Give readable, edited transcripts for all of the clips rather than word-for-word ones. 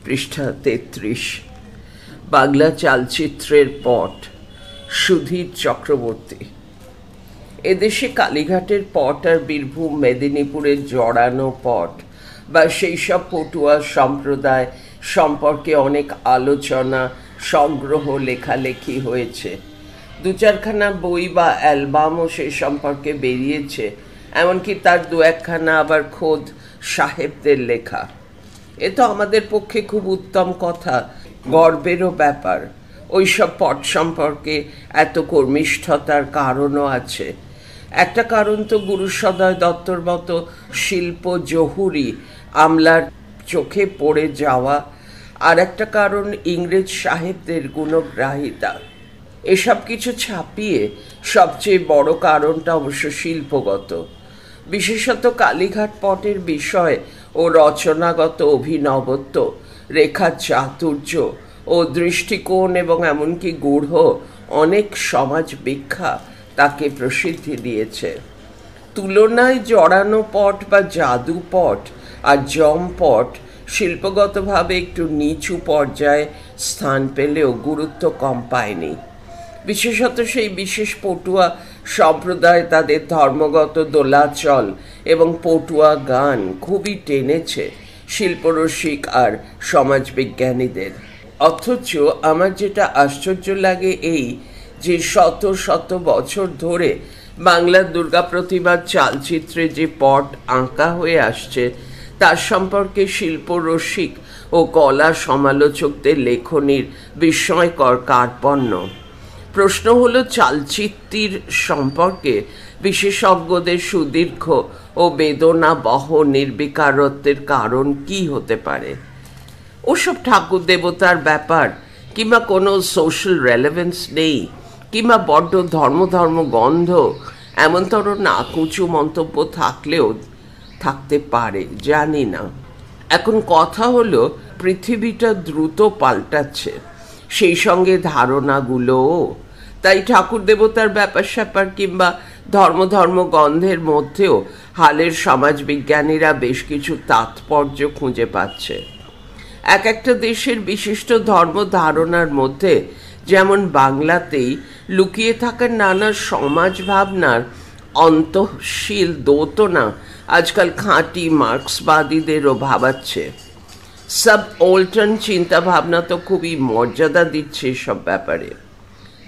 পৃষ্ঠা 33। বাংলা চালচিত্রের পট সুধীর চক্রবর্তী। এদেশে কালীঘাটের পট আর বীরভূম মেদিনীপুরের জড়ানো পট বা সেই সব পটুয়া সম্প্রদায় সম্পর্কে অনেক আলোচনা, সংগ্রহ, লেখালেখি হয়েছে। দু চারখানা বই বা অ্যালবামও সে সম্পর্কে বেরিয়েছে, এমনকি তার দু একখানা আবার খোদ সাহেবদের লেখা। এ তো আমাদের পক্ষে খুব উত্তম কথা, গর্বেরও ব্যাপার। ওইসব পট সম্পর্কে এত কর্মিষ্ঠতার কারণও আছে। একটা কারণ তো গুরুসদয় দত্তর মতো শিল্প জহুরি আমলার চোখে পড়ে যাওয়া, আর একটা কারণ ইংরেজ সাহেবদের গুণগ্রাহিতা। এসব কিছু ছাপিয়ে সবচেয়ে বড় কারণটা অবশ্য শিল্পগত, বিশেষত কালীঘাট পটের বিষয় ও রচনাগত অভিনবত্ব, রেখার চাতুর্য ও দৃষ্টিকোণ এবং এমনকি গূঢ় অনেক সমাজ ভিক্ষা তাকে প্রসিদ্ধি দিয়েছে। তুলনায় জড়ানো পট বা জাদু পট আর জম পট শিল্পগতভাবে একটু নিচু পর্যায়ে স্থান পেলেও গুরুত্ব কম পায়নি। বিশেষত সেই বিশেষ পটুয়া সম্প্রদায় তাদের ধর্মগত দোলাচল এবং পটুয়া গান খুবই টেনেছে শিল্পরসিক আর সমাজবিজ্ঞানীদের। অথচ আমার যেটা আশ্চর্য লাগে এই যে শত শত বছর ধরে বাংলার দুর্গা প্রতিমার চালচিত্রে যে পট আঁকা হয়ে আসছে তার সম্পর্কে শিল্পরসিক ও কলা সমালোচকদের লেখনীর বিস্ময়কর কার্পণ্য। প্রশ্ন হলো, চালচিত্রের সম্পর্কে বিশেষজ্ঞদের সুদীর্ঘ ও বেদনাবহ নির্বিকারত্বের কারণ কি হতে পারে? ওসব ঠাকুর দেবতার ব্যাপার, কিংবা কোনো সোশ্যাল রেলেভেন্স নেই, কিংবা বড্ড ধর্ম গন্ধ, এমনতর নাকুচু মন্তব্য থাকলেও থাকতে পারে, জানি না। এখন কথা হলো, পৃথিবীটা দ্রুত পাল্টাচ্ছে, সেই সঙ্গে ধারণাগুলোও। তাই ঠাকুর দেবতার ব্যাপার স্যাপার কিংবা ধর্ম গন্ধের মধ্যেও হালের সমাজবিজ্ঞানীরা বেশ কিছু তাৎপর্য খুঁজে পাচ্ছে। এক একটা দেশের বিশিষ্ট ধর্ম ধারণার মধ্যে, যেমন বাংলাতেই, লুকিয়ে থাকা নানা সমাজ ভাবনার অন্তঃশীল দোতনা আজকাল খাঁটি মার্ক্সবাদীদেরও ভাবাচ্ছে। সাবঅল্টার্ন চিন্তা ভাবনা তো খুবই মর্যাদা দিচ্ছে এসব ব্যাপারে।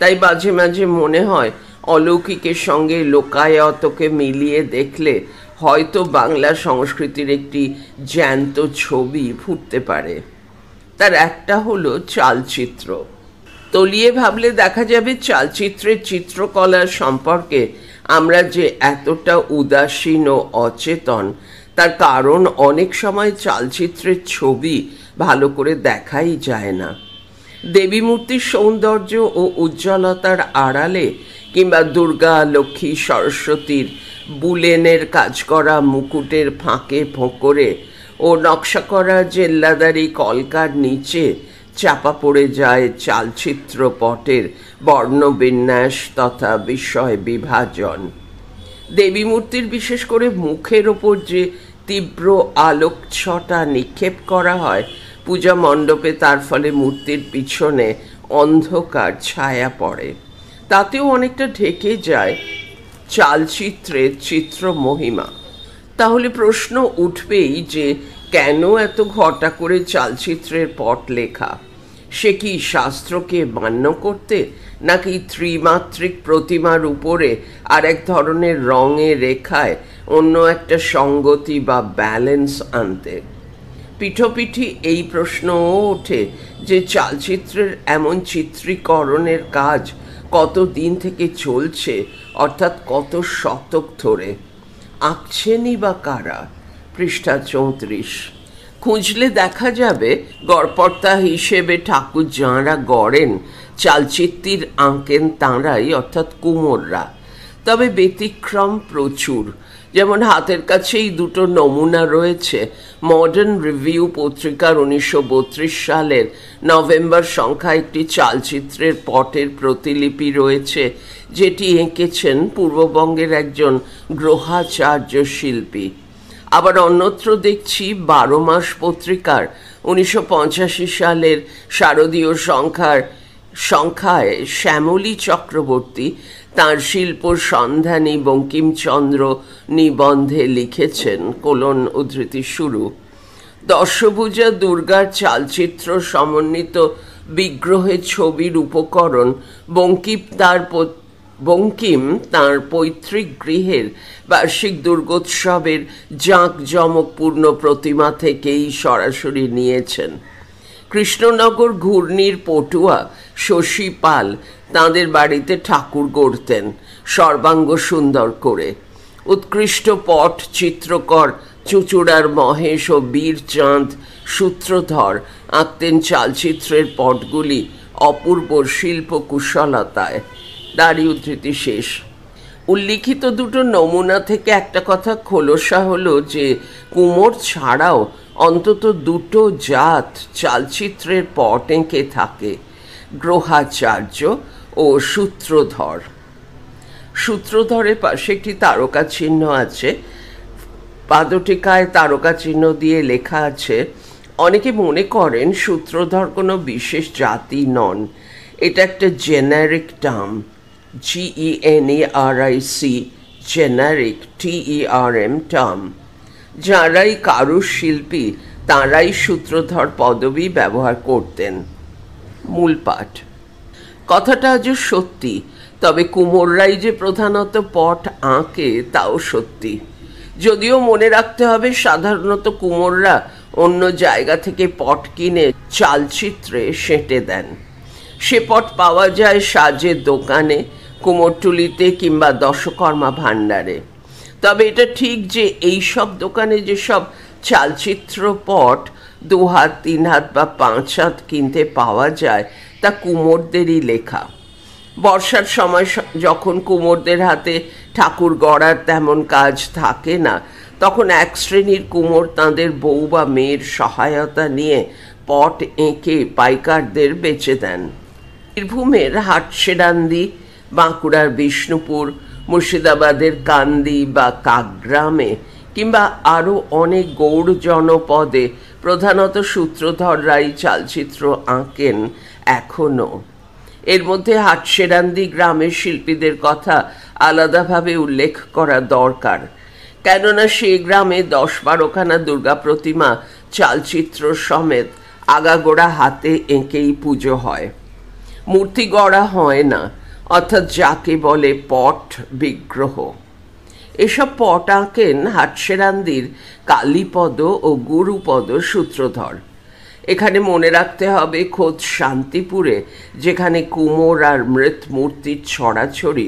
তাই মাঝে মাঝে মনে হয় অলৌকিকের সঙ্গে লোকায়তকে মিলিয়ে দেখলে হয়তো বাংলা সংস্কৃতির একটি জ্যান্ত ছবি ফুটতে পারে। তার একটা হলো চালচিত্র। তলিয়ে ভাবলে দেখা যাবে চালচিত্রের চিত্রকলার সম্পর্কে আমরা যে এতটা উদাসীন ও অচেতন, তার কারণ অনেক সময় চালচিত্রের ছবি ভালো করে দেখাই যায় না। দেবী মূর্তির সৌন্দর্য ও উজ্জ্বলতার আড়ালে কিংবা দুর্গা, লক্ষ্মী, সরস্বতীর বুলেনের কাজ করা মুকুটের ফাঁকে ফোঁকরে ও নকশা করা জেল্লাদারি কলকার নিচে চাপা পড়ে যায় চালচিত্রপটের বর্ণবিন্যাস তথা বিষয় বিভাজন। দেবী মূর্তির বিশেষ করে মুখের ওপর যে তীব্র আলোকছটা নিক্ষেপ করা হয় পূজা মণ্ডপে, তার ফলে মূর্তির পিছনে অন্ধকার ছায়া পড়ে, তাতেও অনেকটা ঢেকে যায় চালচিত্রের চিত্র মহিমা। তাহলে প্রশ্ন উঠবেই যে কেন এত ঘটা করে চালচিত্রের পট লেখা? সে কি শাস্ত্রকে মান্য করতে, নাকি ত্রিমাত্রিক প্রতিমার উপরে আর এক ধরনের রঙে রেখায় অন্য একটা সঙ্গতি বা ব্যালেন্স আনতে? পিঠোপিঠি এই প্রশ্নও ওঠে যে চালচিত্রের এমন চিত্রীকরণের কাজ কত দিন থেকে চলছে, অর্থাৎ কত শতক ধরে। আঁকছেনই বা কারা? পৃষ্ঠা 34। খুঁজলে দেখা যাবে গড়পড়তা হিসেবে ঠাকুর যাঁরা গড়েন চালচিত্রের আঁকেন তাঁরাই, অর্থাৎ কুমোররা। তবে ব্যতিক্রম প্রচুর। যেমন হাতের কাছেই দুটো নমুনা রয়েছে। মডার্ন রিভিউ পত্রিকার 1932 সালের নভেম্বর সংখ্যা একটি চালচিত্রের পটের প্রতিলিপি রয়েছে, যেটি এঁকেছেন পূর্ববঙ্গের একজন গ্রহাচার্য শিল্পী। আবার অন্যত্র দেখছি 12 মাস পত্রিকার 1985 সালের শারদীয় সংখ্যায় শ্যামলী চক্রবর্তী তাঁর শিল্প সন্ধানী বঙ্কিমচন্দ্র নিবন্ধে লিখেছেন: উদ্ধৃতি শুরু, দশভুজা দুর্গার চালচিত্র সমন্বিত বিগ্রহের ছবির উপকরণ বঙ্কিম তাঁর পৈতৃক গৃহের বার্ষিক দুর্গোৎসবের জাঁকজমকপূর্ণ প্রতিমা থেকেই সরাসরি নিয়েছেন। কৃষ্ণনগর ঘূর্ণির পটুয়া শশী পাল তাঁদের বাড়িতে ঠাকুর গড়তেন সর্বাঙ্গ সুন্দর করে। উৎকৃষ্ট পট চিত্রকর চুঁচুড়ার মহেশ ও বীরচাঁদ সূত্রধর আঁকতেন চালচিত্রের পটগুলি অপূর্ব শিল্প কুশলতায়। দাঁড়ি উদ্ধৃতি শেষ। উল্লিখিত দুটো নমুনা থেকে একটা কথা খোলসা হলো যে কুমোর ছাড়াও অন্তত দুটো জাত চালচিত্রের পট এঁকে থাকে: গ্রহাচার্য ও সূত্রধর। সূত্রধরের পাশে একটি তারকা চিহ্ন আছে, পাদটিকায় তারকা চিহ্ন দিয়ে লেখা আছে, অনেকে মনে করেন সূত্রধর কোনো বিশেষ জাতি নন, এটা একটা generic term, GENERIC, generic TERM term. যারাই কারুশিল্পী তাঁরাই সূত্রধর পদবি ব্যবহার করতেন। মূল পাঠ। কথাটা আজও সত্যি, তবে কুমোররাই যে প্রধানত পট আঁকে তাও সত্যি। যদিও মনে রাখতে হবে সাধারণত কুমোররা অন্য জায়গা থেকে পট কিনে চালচিত্রে সেঁটে দেন। সে পট পাওয়া যায় সাজের দোকানে, কুমোরটুলিতে কিংবা দশকর্মা ভাণ্ডারে। তবে এটা ঠিক যে এই সব দোকানে যেসব চালচিত্র পট 2 হাত 3 হাত বা 5 হাত কিনতে পাওয়া যায় তা কুমোরদেরই লেখা। বর্ষার সময় যখন কুমোরদের হাতে ঠাকুর গড়ার তেমন কাজ থাকে না, তখন এক শ্রেণীর কুমোর তাঁদের বউ বা মেয়ের সহায়তা নিয়ে পট এঁকে পাইকারদের বেচে দেন। বীরভূমের হাটসেরান্দি, বাঁকুড়ার বিষ্ণুপুর, মুর্শিদাবাদের কান্দি বা কাকগ্রামে কিংবা আরও অনেক গৌড় জনপদে প্রধানত সূত্রধররাই চালচিত্র আঁকেন এখনও। এর মধ্যে হাটসেরান্দি গ্রামের শিল্পীদের কথা আলাদাভাবে উল্লেখ করা দরকার, কেননা সে গ্রামে 10-12খানা দুর্গা প্রতিমা চালচিত্র সমেত আগাগোড়া হাতে এঁকেই পুজো হয়। মূর্তি গড়া হয় না, অর্থাৎ যাকে বলে পট বিগ্রহ। এসব পট আঁকেন হাটসেরান্দির কালীপদ ও গুরুপদ সূত্রধর। এখানে মনে রাখতে হবে খোদ শান্তিপুরে যেখানে কুমোর আর মৃৎ মূর্তির ছড়াছড়ি,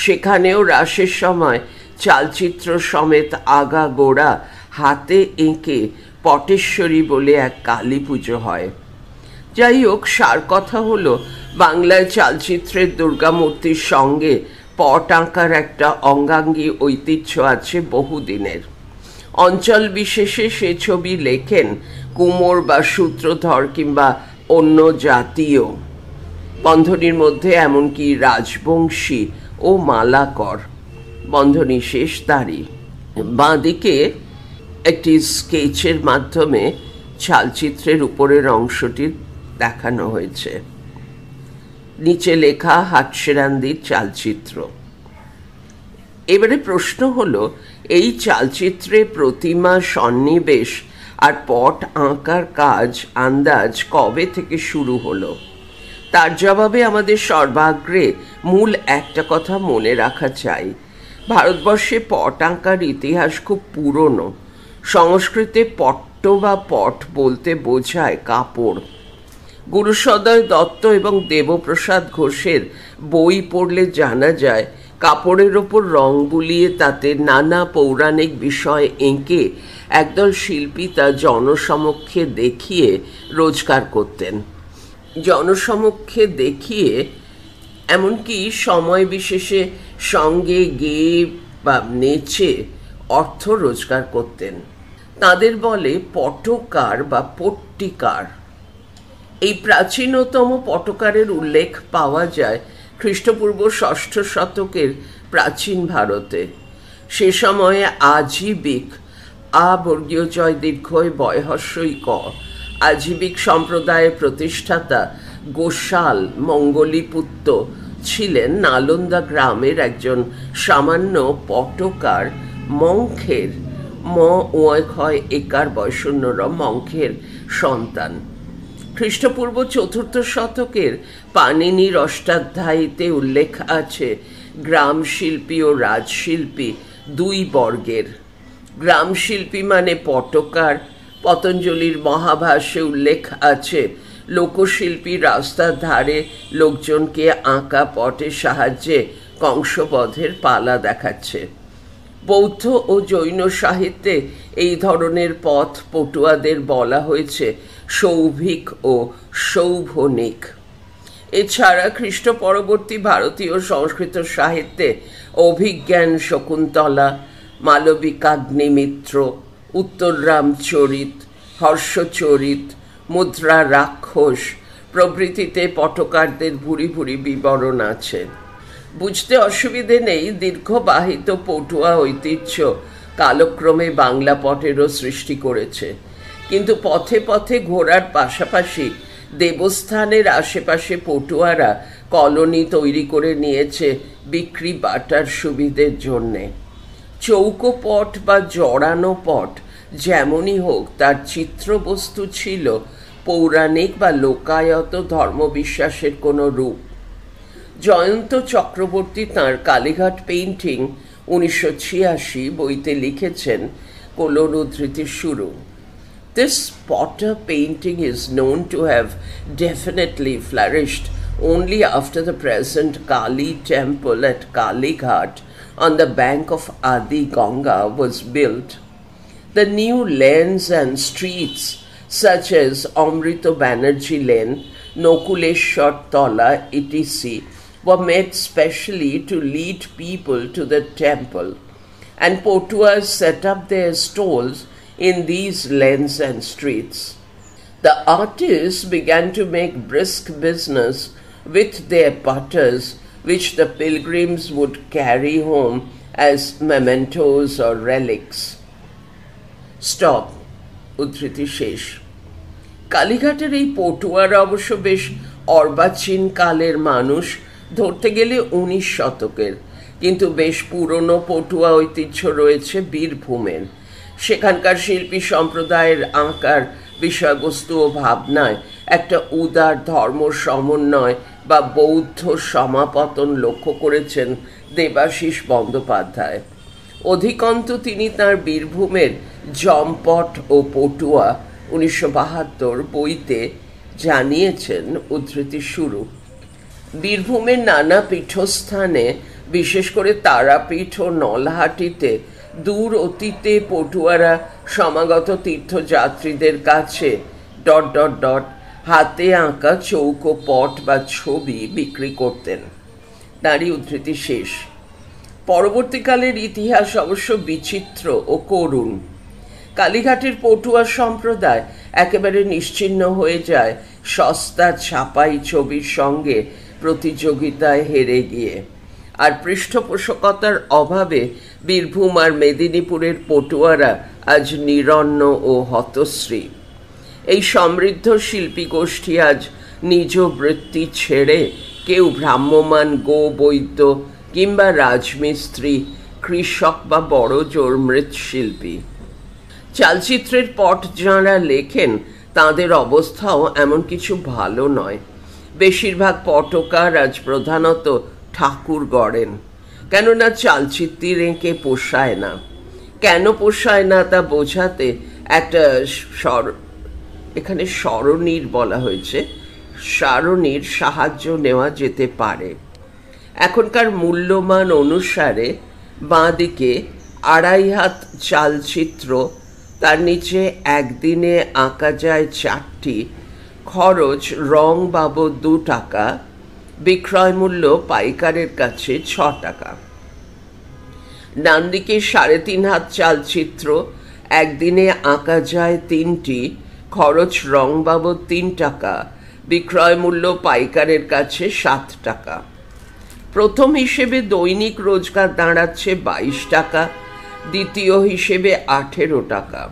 সেখানেও রাসের সময় চালচিত্র সমেত আগাগোড়া হাতে এঁকে পটেশ্বরী বলে এক কালী পুজো হয়। যাই হোক, সার কথা হলো বাংলায় চালচিত্রের দুর্গামূর্তির সঙ্গে পট আঁকার একটা অঙ্গাঙ্গী ঐতিহ্য আছে বহুদিনের। অঞ্চল বিশেষে সে ছবি লেখেন কুমোর বা সূত্রধর কিংবা অন্য জাতীয়, বন্ধনীর মধ্যে এমনকি রাজবংশী ও মালাকর, বন্ধনী শেষ দাঁড়ি। বাঁদিকে একটি স্কেচের মাধ্যমে চালচিত্রের উপরের অংশটি দেখানো হয়েছে, নিচে লেখা হাটসেরান্দির চালচিত্র। এবারে প্রশ্ন হলো, এই চালচিত্রে প্রতিমা সন্নিবেশ আর পট আঁকার কাজ আন্দাজ কবে থেকে শুরু হলো? তার জবাবে আমাদের সর্বাগ্রে মূল একটা কথা মনে রাখা চাই, ভারতবর্ষে পট আঁকার ইতিহাস খুব পুরনো। সংস্কৃতে পট্ট বা পট বলতে বোঝায় কাপড়। গুরুসদয় দত্ত এবং দেবপ্রসাদ ঘোষের বই পড়লে জানা যায় কাপড়ের ওপর রং বুলিয়ে তাতে নানা পৌরাণিক বিষয় এঁকে একদল শিল্পী তা জনসমক্ষে দেখিয়ে রোজগার করতেন। জনসমক্ষে দেখিয়ে এমনকি সময় বিশেষে সঙ্গে গেয়ে বা নেচে অর্থ রোজগার করতেন। তাদের বলে পটকার বা পট্টিকার। এই প্রাচীনতম পটকারের উল্লেখ পাওয়া যায় খ্রিস্টপূর্ব 6ষ্ঠ শতকের প্রাচীন ভারতে। সে সময়ে আজীবিক বর্গীয় জয় দীর্ঘই বয়হস্যই ক আজীবিক সম্প্রদায়ের প্রতিষ্ঠাতা গোশাল মঙ্গলীপুত্র ছিলেন নালন্দা গ্রামের একজন সামান্য পটকার মঙ্খের ওয় একার বয়সন্যর মঙ্খের সন্তান। খ্রিস্টপূর্ব 4th শতকের পাণিনির অষ্টাধ্যায়ীতে উল্লেখ আছে গ্রাম শিল্পী ও রাজশিল্পী 2 বর্গের। গ্রাম শিল্পী মানে পটকার। পতঞ্জলির মহাভাষ্যে উল্লেখ আছে লোকশিল্পী রাস্তার ধারে লোকজনকে আঁকা পটের সাহায্যে কংসবধের পালা দেখাচ্ছে। বৌদ্ধ ও জৈন সাহিত্যে এই ধরনের পথ পটুয়াদের বলা হয়েছে সৌভিক ও সৌভনিক। এছাড়া খ্রিস্ট পরবর্তী ভারতীয় সংস্কৃত সাহিত্যে অভিজ্ঞান শকুন্তলা, মালবিকাগ্নিমিত্র, উত্তররামচরিত, হর্ষচরিত, মুদ্রা রাক্ষস প্রভৃতিতে পটকারদের ভুরি ভুরি বিবরণ আছে। বুঝতে অসুবিধে নেই দীর্ঘবাহিত পটুয়া ঐতিহ্য কালক্রমে বাংলা পটেরও সৃষ্টি করেছে, কিন্তু পথে পথে ঘোরার পাশাপাশি দেবস্থানের আশেপাশে পটুয়ারা কলোনি তৈরি করে নিয়েছে বিক্রি বাটার সুবিধের জন্যে। চৌকো পট বা জড়ানো পট যেমনই হোক, তার চিত্রবস্তু ছিল পৌরাণিক বা লোকায়ত ধর্মবিশ্বাসের কোনো রূপ। জয়ন্ত চক্রবর্তী তাঁর কালীঘাট পেইন্টিং 1986 বইতে লিখেছেন, কোলন উদ্ধৃতির শুরু, "This potter painting is known to have definitely flourished only after the present Kali temple at Kalighat on the bank of Adi Ganga was built. The new lanes and streets such as Amrita Banerjee Lane, Nokuleshwar Tola, etc. were made specially to lead people to the temple, and Potuas set up their stalls in these lanes and streets. The artists began to make brisk business with their potters, which the pilgrims would carry home as mementos or relics." Stop. উদ্ধৃতি শেষ। কালীঘাটের এই পটুয়ারা অবশ্য বেশ অর্বাচীন কালের মানুষ, ধরতে গেলে 19 শতকের, কিন্তু বেশ পুরনো পটুয়া ঐতিহ্য রয়েছে বীরভূমের। সেখানকার শিল্পী সম্প্রদায়ের আঁকার বিষয়বস্তু ও ভাবনায় একটা উদার ধর্ম সমন্বয় বা বৌদ্ধ সমাপতন লক্ষ্য করেছেন দেবাশিস বন্দ্যোপাধ্যায়। অধিকন্তু তিনি তাঁর বীরভূমের জম্পট ও পটুয়া 1972 বইতে জানিয়েছেন, উদ্ধৃতি শুরু, বীরভূমের নানা পীঠস্থানে, বিশেষ করে তারাপীঠ ও নলহাটিতে দূর অতীতে পটুয়ারা সমাগত তীর্থযাত্রীদের কাছে ... হাতে আঁকা চৌকো পট বা ছবি বিক্রি করতেন। তারই উদ্ধৃতি শেষ। পরবর্তীকালের ইতিহাস অবশ্য বিচিত্র ও করুণ। কালীঘাটের পটুয়া সম্প্রদায় একেবারে নিশ্চিহ্ন হয়ে যায় সস্তা ছাপাই ছবির সঙ্গে প্রতিযোগিতায় হেরে গিয়ে। আর পৃষ্ঠপোষকতার অভাবে বীরভূম আর মেদিনীপুরের পটুয়ারা আজ নিরন্ন ও হতশ্রী। এই সমৃদ্ধ শিল্পী গোষ্ঠী আজ নিজ বৃত্তি ছেড়ে কেউ ভ্রাম্যমান গো বৈদ্য কিংবা রাজমিস্ত্রি, কৃষক বা বড় জোর মৃৎশিল্পী। চালচিত্রের পট যাঁরা লেখেন তাঁদের অবস্থাও এমন কিছু ভালো নয়। বেশিরভাগ পটকার আজ প্রধানত ঠাকুর গড়েন, কেননা চালচিত্রের এঁকে পোষায় না। কেন পোষায় না তা বোঝাতে একটা এখানে সরণির বলা হয়েছে, সারণীর সাহায্য নেওয়া যেতে পারে। এখনকার মূল্যমান অনুসারে বাঁদিকে 2.5 হাত চালচিত্র, তার নিচে একদিনে আঁকা যায় 4টি, খরচ রং বাবদ 2 টাকা, বিক্রয় মূল্য পাইকারের কাছে 6 টাকা। ডান দিকে 3.5 হাত চালচিত্র, একদিনে আঁকা যায় 3টি, খরচ রং বাবদ 3 টাকা, বিক্রয় মূল্য পাইকারের কাছে 7 টাকা। প্রথম হিসেবে দৈনিক রোজগার দাঁড়াচ্ছে 22 টাকা, দ্বিতীয় হিসেবে 18 টাকা।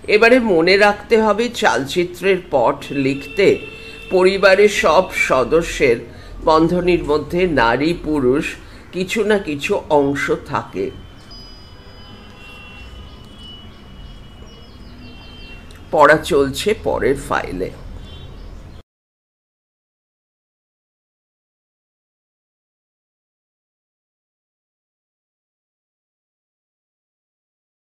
এবারে মনে রাখতে হবে চালচিত্রের পট লিখতে পরিবারের সব সদস্যের বন্ধনীর মধ্যে নারী পুরুষ কিছু না কিছু অংশ থাকে। পড়া চলছে পরের ফাইলে।